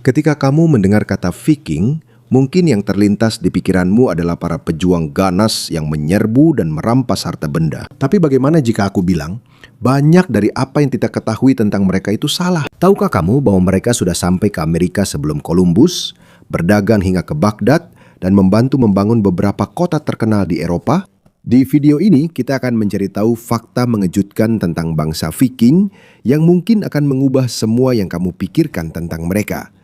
Ketika kamu mendengar kata Viking, mungkin yang terlintas di pikiranmu adalah para pejuang ganas yang menyerbu dan merampas harta benda. Tapi bagaimana jika aku bilang, banyak dari apa yang kita ketahui tentang mereka itu salah? Tahukah kamu bahwa mereka sudah sampai ke Amerika sebelum Columbus, berdagang hingga ke Baghdad, dan membantu membangun beberapa kota terkenal di Eropa? Di video ini kita akan mencari tahu fakta mengejutkan tentang bangsa Viking yang mungkin akan mengubah semua yang kamu pikirkan tentang mereka.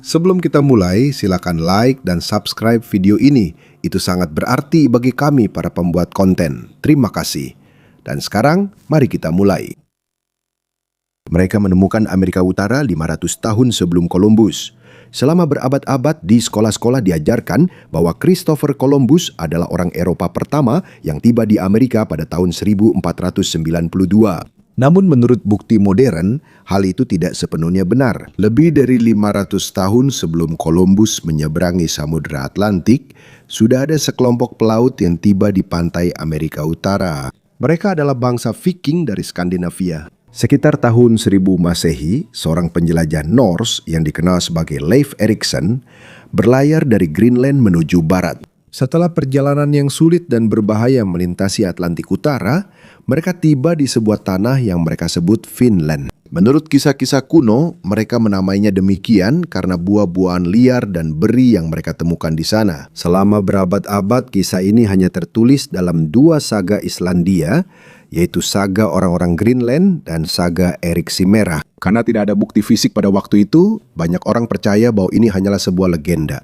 Sebelum kita mulai, silakan like dan subscribe video ini. Itu sangat berarti bagi kami para pembuat konten. Terima kasih. Dan sekarang, mari kita mulai. Mereka menemukan Amerika Utara 500 tahun sebelum Columbus. Selama berabad-abad di sekolah-sekolah diajarkan bahwa Christopher Columbus adalah orang Eropa pertama yang tiba di Amerika pada tahun 1492. Namun menurut bukti modern, hal itu tidak sepenuhnya benar. Lebih dari 500 tahun sebelum Columbus menyeberangi Samudra Atlantik, sudah ada sekelompok pelaut yang tiba di pantai Amerika Utara. Mereka adalah bangsa Viking dari Skandinavia. Sekitar tahun 1000 Masehi, seorang penjelajah Norse yang dikenal sebagai Leif Erikson berlayar dari Greenland menuju barat. Setelah perjalanan yang sulit dan berbahaya melintasi Atlantik Utara, mereka tiba di sebuah tanah yang mereka sebut Finland. Menurut kisah-kisah kuno, mereka menamainya demikian karena buah-buahan liar dan beri yang mereka temukan di sana. Selama berabad-abad, kisah ini hanya tertulis dalam dua saga Islandia, yaitu saga orang-orang Greenland dan saga Erik si Merah. Karena tidak ada bukti fisik pada waktu itu, banyak orang percaya bahwa ini hanyalah sebuah legenda.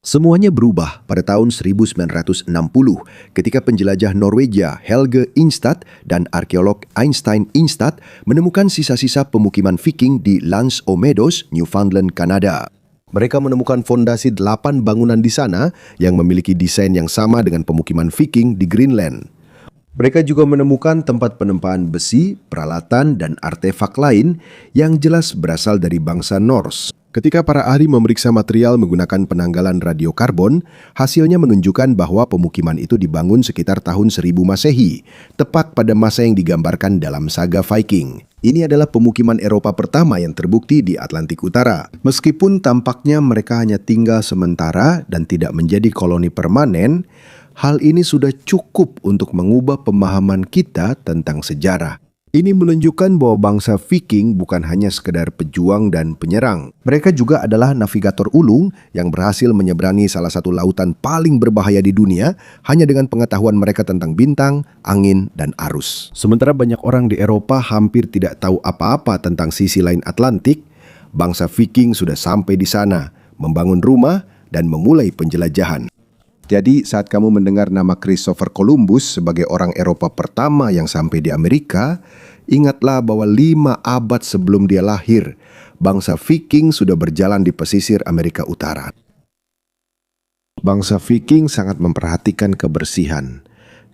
Semuanya berubah pada tahun 1960 ketika penjelajah Norwegia Helge Ingstad dan arkeolog Einstein Ingstad menemukan sisa-sisa pemukiman Viking di L'Anse aux Meadows, Newfoundland, Kanada. Mereka menemukan fondasi 8 bangunan di sana yang memiliki desain yang sama dengan pemukiman Viking di Greenland. Mereka juga menemukan tempat penempaan besi, peralatan, dan artefak lain yang jelas berasal dari bangsa Norse. Ketika para ahli memeriksa material menggunakan penanggalan radiokarbon, hasilnya menunjukkan bahwa pemukiman itu dibangun sekitar tahun 1000 Masehi, tepat pada masa yang digambarkan dalam saga Viking. Ini adalah pemukiman Eropa pertama yang terbukti di Atlantik Utara. Meskipun tampaknya mereka hanya tinggal sementara dan tidak menjadi koloni permanen, hal ini sudah cukup untuk mengubah pemahaman kita tentang sejarah. Ini menunjukkan bahwa bangsa Viking bukan hanya sekedar pejuang dan penyerang. Mereka juga adalah navigator ulung yang berhasil menyeberangi salah satu lautan paling berbahaya di dunia hanya dengan pengetahuan mereka tentang bintang, angin, dan arus. Sementara banyak orang di Eropa hampir tidak tahu apa-apa tentang sisi lain Atlantik, bangsa Viking sudah sampai di sana, membangun rumah, dan memulai penjelajahan. Jadi saat kamu mendengar nama Christopher Columbus sebagai orang Eropa pertama yang sampai di Amerika, ingatlah bahwa 5 abad sebelum dia lahir, bangsa Viking sudah berjalan di pesisir Amerika Utara. Bangsa Viking sangat memperhatikan kebersihan.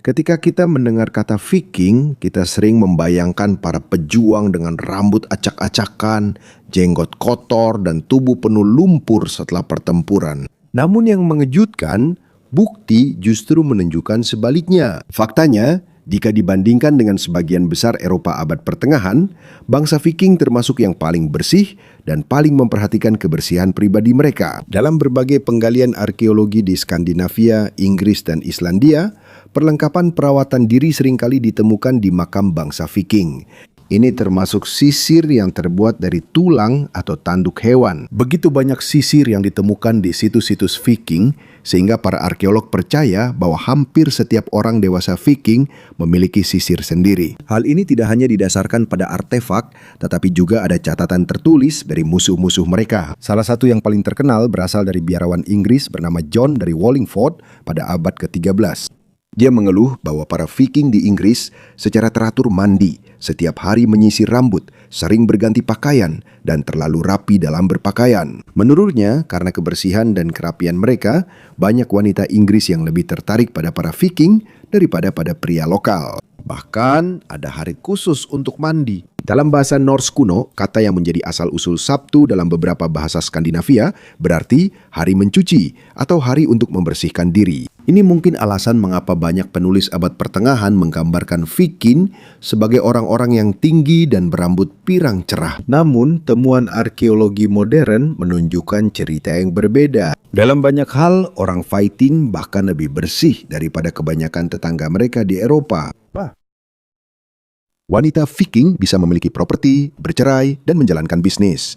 Ketika kita mendengar kata Viking, kita sering membayangkan para pejuang dengan rambut acak-acakan, jenggot kotor, dan tubuh penuh lumpur setelah pertempuran. Namun yang mengejutkan, bukti justru menunjukkan sebaliknya. Faktanya, jika dibandingkan dengan sebagian besar Eropa abad pertengahan, bangsa Viking termasuk yang paling bersih dan paling memperhatikan kebersihan pribadi mereka. Dalam berbagai penggalian arkeologi di Skandinavia, Inggris, dan Islandia, perlengkapan perawatan diri seringkali ditemukan di makam bangsa Viking. Ini termasuk sisir yang terbuat dari tulang atau tanduk hewan. Begitu banyak sisir yang ditemukan di situs-situs Viking, sehingga para arkeolog percaya bahwa hampir setiap orang dewasa Viking memiliki sisir sendiri. Hal ini tidak hanya didasarkan pada artefak, tetapi juga ada catatan tertulis dari musuh-musuh mereka. Salah satu yang paling terkenal berasal dari biarawan Inggris bernama John dari Wallingford pada abad ke-13. Dia mengeluh bahwa para Viking di Inggris secara teratur mandi, setiap hari menyisir rambut, sering berganti pakaian, dan terlalu rapi dalam berpakaian. Menurutnya, karena kebersihan dan kerapian mereka, banyak wanita Inggris yang lebih tertarik pada para Viking daripada pada pria lokal. Bahkan ada hari khusus untuk mandi. Dalam bahasa Norse kuno, kata yang menjadi asal-usul Sabtu dalam beberapa bahasa Skandinavia berarti hari mencuci atau hari untuk membersihkan diri. Ini mungkin alasan mengapa banyak penulis abad pertengahan menggambarkan Viking sebagai orang-orang yang tinggi dan berambut pirang cerah. Namun, temuan arkeologi modern menunjukkan cerita yang berbeda. Dalam banyak hal, orang Viking bahkan lebih bersih daripada kebanyakan tetangga mereka di Eropa. Wanita Viking bisa memiliki properti, bercerai, dan menjalankan bisnis.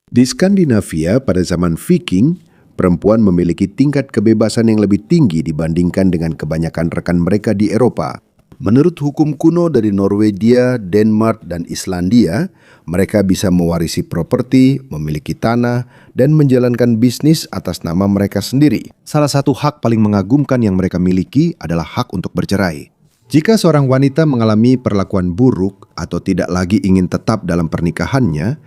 Di Skandinavia pada zaman Viking, perempuan memiliki tingkat kebebasan yang lebih tinggi dibandingkan dengan kebanyakan rekan mereka di Eropa. Menurut hukum kuno dari Norwegia, Denmark, dan Islandia, mereka bisa mewarisi properti, memiliki tanah, dan menjalankan bisnis atas nama mereka sendiri. Salah satu hak paling mengagumkan yang mereka miliki adalah hak untuk bercerai. Jika seorang wanita mengalami perlakuan buruk atau tidak lagi ingin tetap dalam pernikahannya,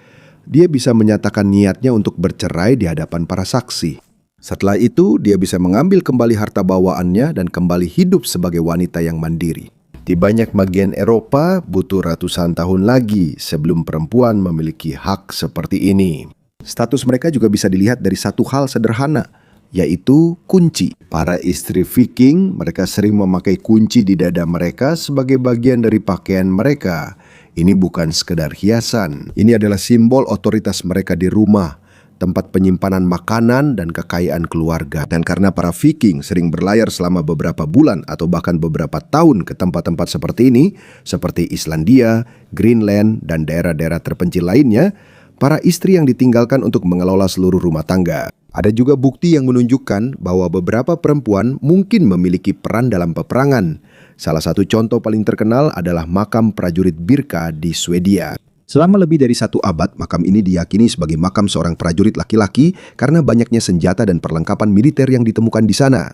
dia bisa menyatakan niatnya untuk bercerai di hadapan para saksi. Setelah itu, dia bisa mengambil kembali harta bawaannya dan kembali hidup sebagai wanita yang mandiri. Di banyak bagian Eropa, butuh ratusan tahun lagi sebelum perempuan memiliki hak seperti ini. Status mereka juga bisa dilihat dari satu hal sederhana, yaitu kunci. Para istri Viking, mereka sering memakai kunci di dada mereka sebagai bagian dari pakaian mereka. Ini bukan sekedar hiasan. Ini adalah simbol otoritas mereka di rumah, tempat penyimpanan makanan dan kekayaan keluarga. Dan karena para Viking sering berlayar selama beberapa bulan atau bahkan beberapa tahun ke tempat-tempat seperti ini, seperti Islandia, Greenland, dan daerah-daerah terpencil lainnya, para istri yang ditinggalkan untuk mengelola seluruh rumah tangga. Ada juga bukti yang menunjukkan bahwa beberapa perempuan mungkin memiliki peran dalam peperangan. Salah satu contoh paling terkenal adalah makam prajurit Birka di Swedia. Selama lebih dari 1 abad, makam ini diyakini sebagai makam seorang prajurit laki-laki karena banyaknya senjata dan perlengkapan militer yang ditemukan di sana.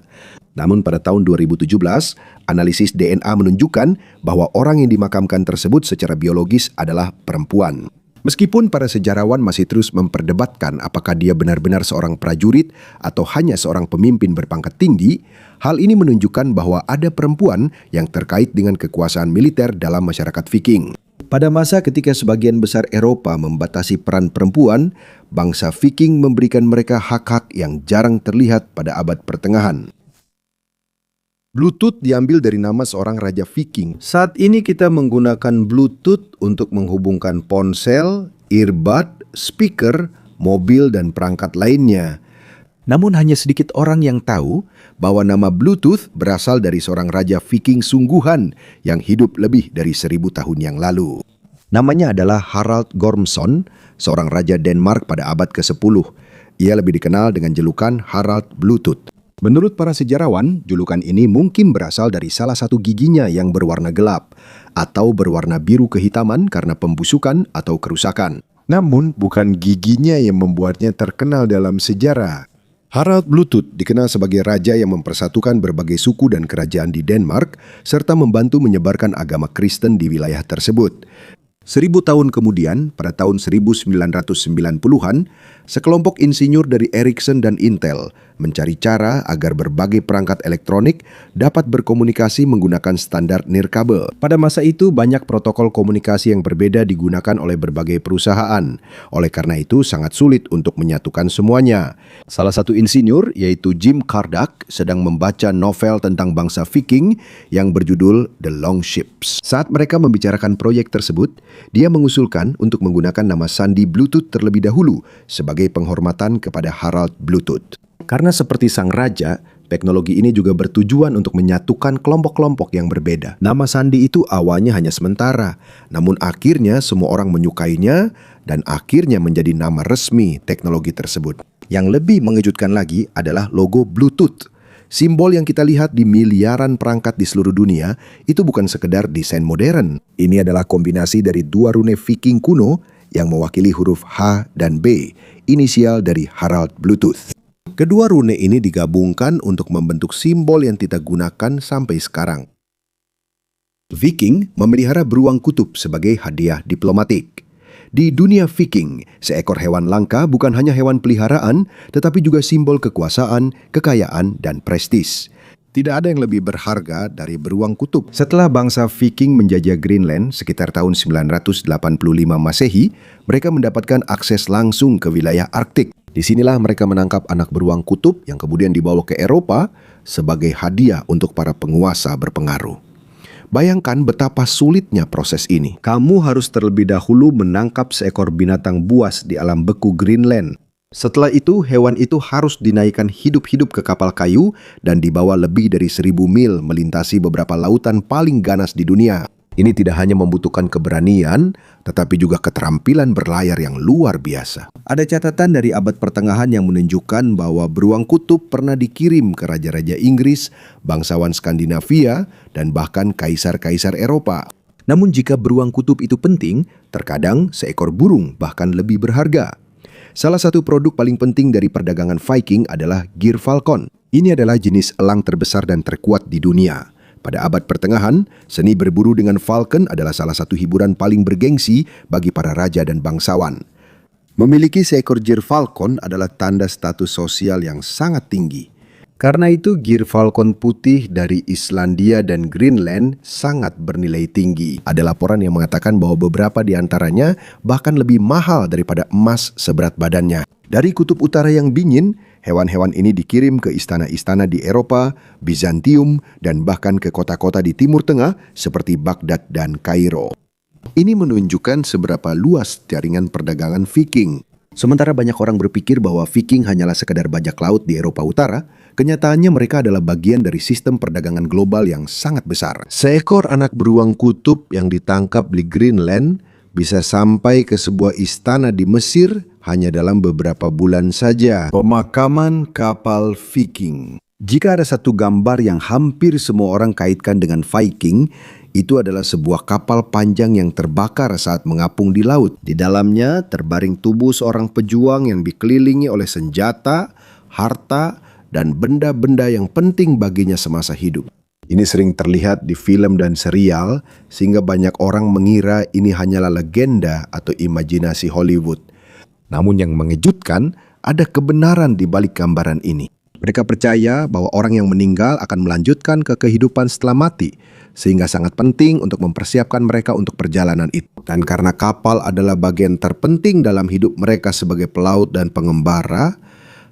Namun pada tahun 2017, analisis DNA menunjukkan bahwa orang yang dimakamkan tersebut secara biologis adalah perempuan. Meskipun para sejarawan masih terus memperdebatkan apakah dia benar-benar seorang prajurit atau hanya seorang pemimpin berpangkat tinggi, hal ini menunjukkan bahwa ada perempuan yang terkait dengan kekuasaan militer dalam masyarakat Viking. Pada masa ketika sebagian besar Eropa membatasi peran perempuan, bangsa Viking memberikan mereka hak-hak yang jarang terlihat pada abad pertengahan. Bluetooth diambil dari nama seorang raja Viking. Saat ini kita menggunakan Bluetooth untuk menghubungkan ponsel, earbud, speaker, mobil, dan perangkat lainnya. Namun hanya sedikit orang yang tahu bahwa nama Bluetooth berasal dari seorang raja Viking sungguhan yang hidup lebih dari 1000 tahun yang lalu. Namanya adalah Harald Gormson, seorang raja Denmark pada abad ke-10. Ia lebih dikenal dengan julukan Harald Bluetooth. Menurut para sejarawan, julukan ini mungkin berasal dari salah satu giginya yang berwarna gelap atau berwarna biru kehitaman karena pembusukan atau kerusakan. Namun, bukan giginya yang membuatnya terkenal dalam sejarah. Harald Bluetooth dikenal sebagai raja yang mempersatukan berbagai suku dan kerajaan di Denmark serta membantu menyebarkan agama Kristen di wilayah tersebut. 1000 tahun kemudian, pada tahun 1990-an, sekelompok insinyur dari Ericsson dan Intel mencari cara agar berbagai perangkat elektronik dapat berkomunikasi menggunakan standar nirkabel. Pada masa itu, banyak protokol komunikasi yang berbeda digunakan oleh berbagai perusahaan. Oleh karena itu, sangat sulit untuk menyatukan semuanya. Salah satu insinyur, yaitu Jim Kardach, sedang membaca novel tentang bangsa Viking yang berjudul The Long Ships. Saat mereka membicarakan proyek tersebut, dia mengusulkan untuk menggunakan nama sandi Bluetooth terlebih dahulu sebagai penghormatan kepada Harald Bluetooth. Karena seperti sang raja, teknologi ini juga bertujuan untuk menyatukan kelompok-kelompok yang berbeda. Nama sandi itu awalnya hanya sementara, namun akhirnya semua orang menyukainya dan akhirnya menjadi nama resmi teknologi tersebut. Yang lebih mengejutkan lagi adalah logo Bluetooth. Simbol yang kita lihat di miliaran perangkat di seluruh dunia itu bukan sekedar desain modern. Ini adalah kombinasi dari 2 rune Viking kuno yang mewakili huruf H dan B, inisial dari Harald Bluetooth. Kedua rune ini digabungkan untuk membentuk simbol yang kita gunakan sampai sekarang. Viking memelihara beruang kutub sebagai hadiah diplomatik. Di dunia Viking, seekor hewan langka bukan hanya hewan peliharaan, tetapi juga simbol kekuasaan, kekayaan, dan prestis. Tidak ada yang lebih berharga dari beruang kutub. Setelah bangsa Viking menjajah Greenland sekitar tahun 985 Masehi, mereka mendapatkan akses langsung ke wilayah Arktik. Disinilah mereka menangkap anak beruang kutub yang kemudian dibawa ke Eropa sebagai hadiah untuk para penguasa berpengaruh. Bayangkan betapa sulitnya proses ini. Kamu harus terlebih dahulu menangkap seekor binatang buas di alam beku Greenland. Setelah itu, hewan itu harus dinaikkan hidup-hidup ke kapal kayu dan dibawa lebih dari 1.000 mil melintasi beberapa lautan paling ganas di dunia. Ini tidak hanya membutuhkan keberanian, tetapi juga keterampilan berlayar yang luar biasa. Ada catatan dari abad pertengahan yang menunjukkan bahwa beruang kutub pernah dikirim ke raja-raja Inggris, bangsawan Skandinavia, dan bahkan kaisar-kaisar Eropa. Namun jika beruang kutub itu penting, terkadang seekor burung bahkan lebih berharga. Salah satu produk paling penting dari perdagangan Viking adalah gyrfalcon. Ini adalah jenis elang terbesar dan terkuat di dunia. Pada abad pertengahan, seni berburu dengan falcon adalah salah satu hiburan paling bergengsi bagi para raja dan bangsawan. Memiliki seekor gyrfalcon adalah tanda status sosial yang sangat tinggi. Karena itu, gyrfalcon putih dari Islandia dan Greenland sangat bernilai tinggi. Ada laporan yang mengatakan bahwa beberapa di antaranya bahkan lebih mahal daripada emas seberat badannya. Dari kutub utara yang dingin, hewan-hewan ini dikirim ke istana-istana di Eropa, Bizantium, dan bahkan ke kota-kota di Timur Tengah seperti Baghdad dan Kairo. Ini menunjukkan seberapa luas jaringan perdagangan Viking. Sementara banyak orang berpikir bahwa Viking hanyalah sekadar bajak laut di Eropa Utara, kenyataannya mereka adalah bagian dari sistem perdagangan global yang sangat besar. Seekor anak beruang kutub yang ditangkap di Greenland bisa sampai ke sebuah istana di Mesir hanya dalam beberapa bulan saja. Pemakaman kapal Viking. Jika ada satu gambar yang hampir semua orang kaitkan dengan Viking, itu adalah sebuah kapal panjang yang terbakar saat mengapung di laut. Di dalamnya terbaring tubuh seorang pejuang yang dikelilingi oleh senjata, harta, dan benda-benda yang penting baginya semasa hidup. Ini sering terlihat di film dan serial, sehingga banyak orang mengira ini hanyalah legenda atau imajinasi Hollywood. Namun yang mengejutkan, ada kebenaran di balik gambaran ini. Mereka percaya bahwa orang yang meninggal akan melanjutkan ke kehidupan setelah mati, sehingga sangat penting untuk mempersiapkan mereka untuk perjalanan itu. Dan karena kapal adalah bagian terpenting dalam hidup mereka sebagai pelaut dan pengembara,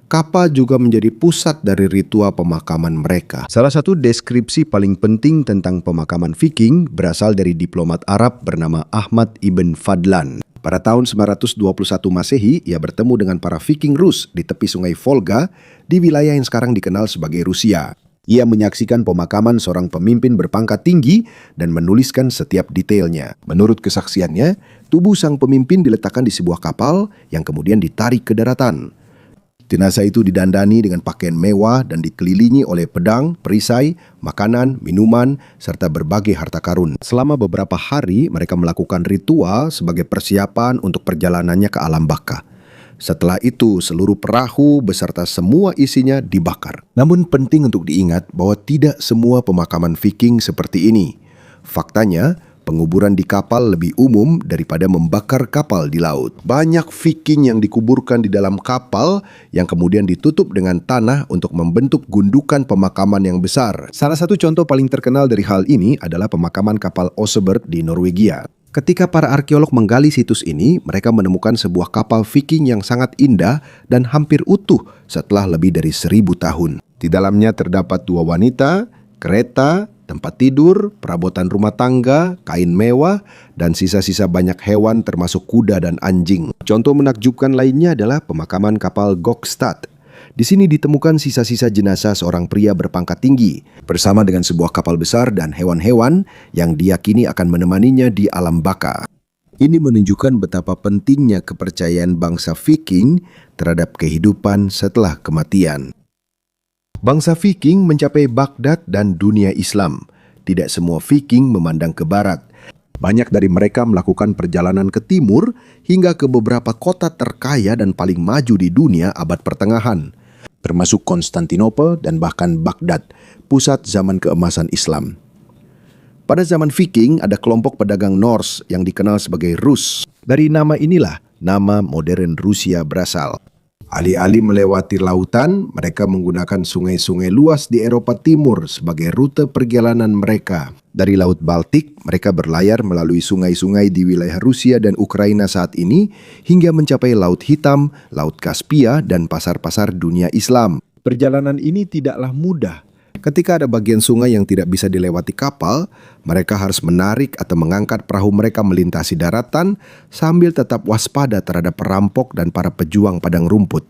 kapal juga menjadi pusat dari ritual pemakaman mereka. Salah satu deskripsi paling penting tentang pemakaman Viking berasal dari diplomat Arab bernama Ahmad ibn Fadlan. Pada tahun 921 Masehi, ia bertemu dengan para Viking Rus di tepi sungai Volga di wilayah yang sekarang dikenal sebagai Rusia. Ia menyaksikan pemakaman seorang pemimpin berpangkat tinggi dan menuliskan setiap detailnya. Menurut kesaksiannya, tubuh sang pemimpin diletakkan di sebuah kapal yang kemudian ditarik ke daratan. Jenazah itu didandani dengan pakaian mewah dan dikelilingi oleh pedang, perisai, makanan, minuman, serta berbagai harta karun. Selama beberapa hari, mereka melakukan ritual sebagai persiapan untuk perjalanannya ke alam baka. Setelah itu, seluruh perahu beserta semua isinya dibakar. Namun penting untuk diingat bahwa tidak semua pemakaman Viking seperti ini. Faktanya, penguburan di kapal lebih umum daripada membakar kapal di laut. Banyak Viking yang dikuburkan di dalam kapal yang kemudian ditutup dengan tanah untuk membentuk gundukan pemakaman yang besar. Salah satu contoh paling terkenal dari hal ini adalah pemakaman kapal Oseberg di Norwegia. Ketika para arkeolog menggali situs ini, mereka menemukan sebuah kapal Viking yang sangat indah dan hampir utuh setelah lebih dari 1.000 tahun. Di dalamnya terdapat 2 wanita, kereta, tempat tidur, perabotan rumah tangga, kain mewah, dan sisa-sisa banyak hewan termasuk kuda dan anjing. Contoh menakjubkan lainnya adalah pemakaman kapal Gokstad. Di sini ditemukan sisa-sisa jenazah seorang pria berpangkat tinggi, bersama dengan sebuah kapal besar dan hewan-hewan yang diyakini akan menemaninya di alam baka. Ini menunjukkan betapa pentingnya kepercayaan bangsa Viking terhadap kehidupan setelah kematian. Bangsa Viking mencapai Baghdad dan dunia Islam. Tidak semua Viking memandang ke barat. Banyak dari mereka melakukan perjalanan ke timur hingga ke beberapa kota terkaya dan paling maju di dunia abad pertengahan, termasuk Konstantinopel dan bahkan Baghdad, pusat zaman keemasan Islam. Pada zaman Viking ada kelompok pedagang Norse yang dikenal sebagai Rus. Dari nama inilah nama modern Rusia berasal. Alih-alih melewati lautan, mereka menggunakan sungai-sungai luas di Eropa Timur sebagai rute perjalanan mereka. Dari Laut Baltik, mereka berlayar melalui sungai-sungai di wilayah Rusia dan Ukraina saat ini hingga mencapai Laut Hitam, Laut Kaspia, dan pasar-pasar dunia Islam. Perjalanan ini tidaklah mudah. Ketika ada bagian sungai yang tidak bisa dilewati kapal, mereka harus menarik atau mengangkat perahu mereka melintasi daratan sambil tetap waspada terhadap perampok dan para pejuang padang rumput.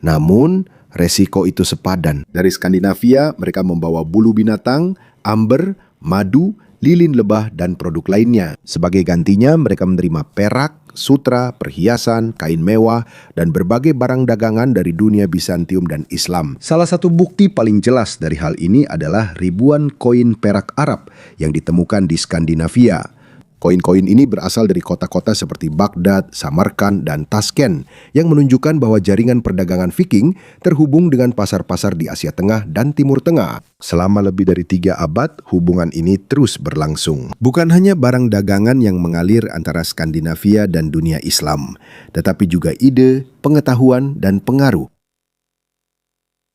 Namun, resiko itu sepadan. Dari Skandinavia, mereka membawa bulu binatang, amber, madu, lilin lebah, dan produk lainnya. Sebagai gantinya, mereka menerima perak, sutra, perhiasan, kain mewah, dan berbagai barang dagangan dari dunia Bizantium dan Islam. Salah satu bukti paling jelas dari hal ini adalah ribuan koin perak Arab yang ditemukan di Skandinavia. Koin-koin ini berasal dari kota-kota seperti Baghdad, Samarkand, dan Tashkent yang menunjukkan bahwa jaringan perdagangan Viking terhubung dengan pasar-pasar di Asia Tengah dan Timur Tengah. Selama lebih dari 3 abad, hubungan ini terus berlangsung. Bukan hanya barang dagangan yang mengalir antara Skandinavia dan dunia Islam, tetapi juga ide, pengetahuan, dan pengaruh.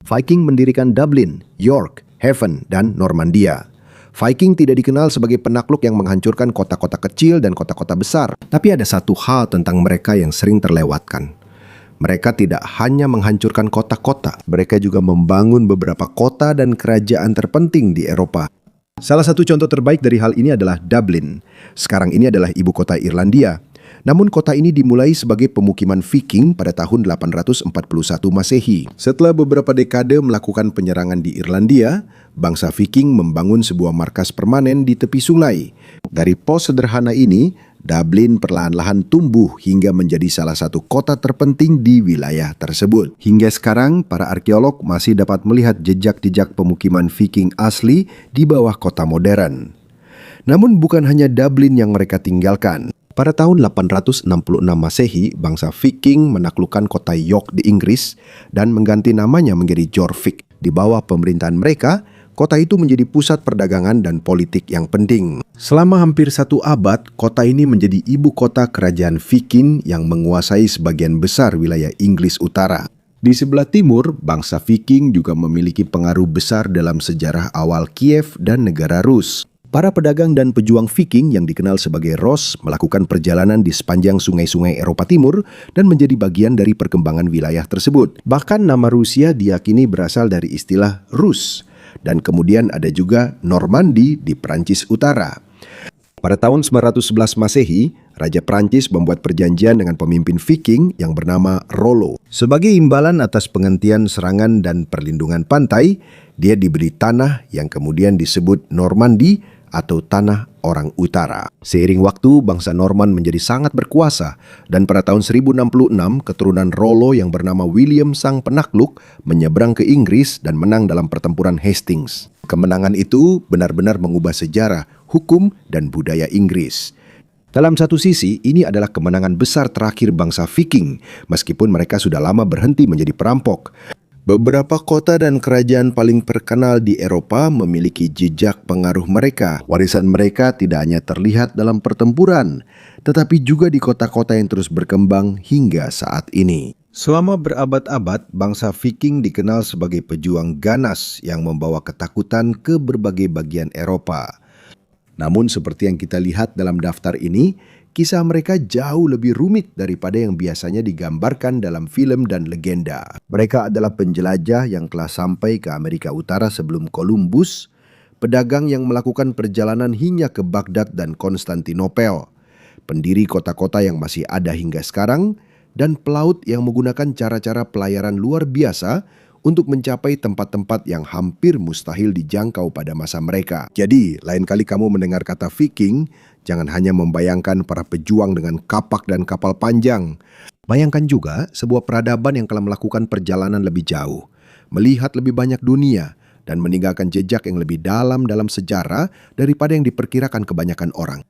Viking mendirikan Dublin, York, Haven, dan Normandia. Viking tidak dikenal sebagai penakluk yang menghancurkan kota-kota kecil dan kota-kota besar. Tapi ada satu hal tentang mereka yang sering terlewatkan. Mereka tidak hanya menghancurkan kota-kota, mereka juga membangun beberapa kota dan kerajaan terpenting di Eropa. Salah satu contoh terbaik dari hal ini adalah Dublin. Sekarang ini adalah ibu kota Irlandia. Namun kota ini dimulai sebagai pemukiman Viking pada tahun 841 Masehi. Setelah beberapa dekade melakukan penyerangan di Irlandia, bangsa Viking membangun sebuah markas permanen di tepi sungai. Dari pos sederhana ini, Dublin perlahan-lahan tumbuh hingga menjadi salah satu kota terpenting di wilayah tersebut. Hingga sekarang, para arkeolog masih dapat melihat jejak-jejak pemukiman Viking asli di bawah kota modern. Namun bukan hanya Dublin yang mereka tinggalkan. Pada tahun 866 Masehi, bangsa Viking menaklukkan kota York di Inggris dan mengganti namanya menjadi Jorvik. Di bawah pemerintahan mereka, kota itu menjadi pusat perdagangan dan politik yang penting. Selama hampir 1 abad, kota ini menjadi ibu kota kerajaan Viking yang menguasai sebagian besar wilayah Inggris Utara. Di sebelah timur, bangsa Viking juga memiliki pengaruh besar dalam sejarah awal Kiev dan negara Rus. Para pedagang dan pejuang Viking yang dikenal sebagai Rus melakukan perjalanan di sepanjang sungai-sungai Eropa Timur dan menjadi bagian dari perkembangan wilayah tersebut. Bahkan nama Rusia diyakini berasal dari istilah Rus, dan kemudian ada juga Normandi di Prancis Utara. Pada tahun 911 Masehi, Raja Prancis membuat perjanjian dengan pemimpin Viking yang bernama Rollo. Sebagai imbalan atas penghentian serangan dan perlindungan pantai, dia diberi tanah yang kemudian disebut Normandi atau tanah orang utara. Seiring waktu, bangsa Norman menjadi sangat berkuasa dan pada tahun 1066 keturunan Rollo yang bernama William Sang Penakluk menyeberang ke Inggris dan menang dalam pertempuran Hastings. Kemenangan itu benar-benar mengubah sejarah, hukum, dan budaya Inggris. Dalam satu sisi, ini adalah kemenangan besar terakhir bangsa Viking, meskipun mereka sudah lama berhenti menjadi perampok. Beberapa kota dan kerajaan paling terkenal di Eropa memiliki jejak pengaruh mereka. Warisan mereka tidak hanya terlihat dalam pertempuran, tetapi juga di kota-kota yang terus berkembang hingga saat ini. Selama berabad-abad, bangsa Viking dikenal sebagai pejuang ganas yang membawa ketakutan ke berbagai bagian Eropa. Namun seperti yang kita lihat dalam daftar ini, kisah mereka jauh lebih rumit daripada yang biasanya digambarkan dalam film dan legenda. Mereka adalah penjelajah yang telah sampai ke Amerika Utara sebelum Columbus, pedagang yang melakukan perjalanan hingga ke Baghdad dan Konstantinopel, pendiri kota-kota yang masih ada hingga sekarang, dan pelaut yang menggunakan cara-cara pelayaran luar biasa untuk mencapai tempat-tempat yang hampir mustahil dijangkau pada masa mereka. Jadi, lain kali kamu mendengar kata Viking, jangan hanya membayangkan para pejuang dengan kapak dan kapal panjang. Bayangkan juga sebuah peradaban yang telah melakukan perjalanan lebih jauh, melihat lebih banyak dunia, dan meninggalkan jejak yang lebih dalam sejarah daripada yang diperkirakan kebanyakan orang.